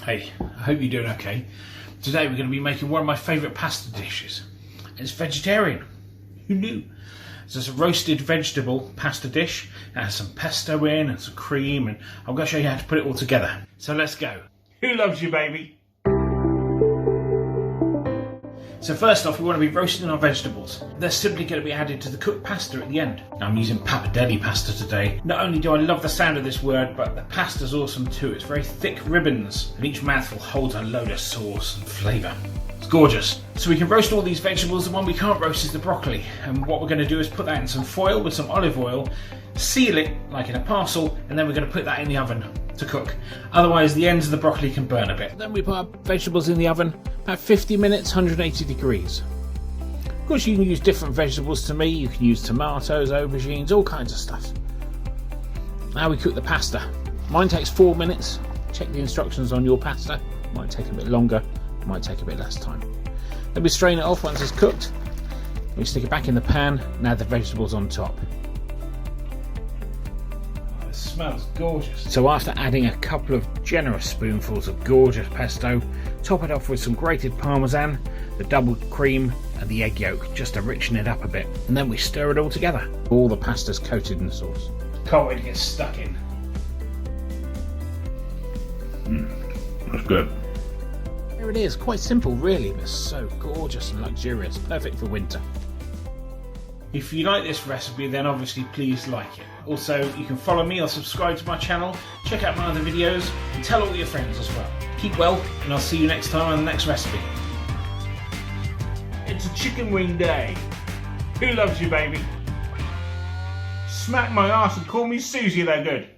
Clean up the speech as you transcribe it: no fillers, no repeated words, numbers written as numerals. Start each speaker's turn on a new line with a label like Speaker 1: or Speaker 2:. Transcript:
Speaker 1: Hey, I hope you're doing okay. Today we're going to be making one of my favourite pasta dishes. It's vegetarian. Who knew? So it's a roasted vegetable pasta dish. It has some pesto in and some cream, and I'm going to show you how to put it all together. So let's go. Who loves you, baby? So first off, we want to be roasting our vegetables. They're simply going to be added to the cooked pasta at the end. I'm using Pappadelle pasta today. Not only do I love the sound of this word, but the pasta's awesome too. It's very thick ribbons, and each mouthful holds a load of sauce and flavour. It's gorgeous. So we can roast all these vegetables. The one we can't roast is the broccoli. And what we're going to do is put that in some foil with some olive oil, seal it like in a parcel, and then we're going to put that in the oven to cook. Otherwise the ends of the broccoli can burn a bit. Then we put our vegetables in the oven about 50 minutes, 180 degrees. Of course you can use different vegetables to me. You can use tomatoes, aubergines, all kinds of stuff. Now we cook the pasta. Mine takes 4 minutes. Check the instructions on your pasta. Might take a bit longer, might take a bit less time. Then we strain it off once it's cooked. We stick it back in the pan and add the vegetables on top. Smells gorgeous. So after adding a couple of generous spoonfuls of gorgeous pesto, top it off with some grated parmesan, the double cream and the egg yolk just to richen it up a bit, and then we stir it all together. All the pasta's coated in sauce. Can't wait to get stuck in. That's good. There it is, quite simple really, but so gorgeous and luxurious, perfect for winter. If you like this recipe, then obviously please like it. Also, you can follow me or subscribe to my channel, check out my other videos, and tell all your friends as well. Keep well, and I'll see you next time on the next recipe. It's a chicken wing day. Who loves you, baby? Smack my ass and call me Susie, they're good.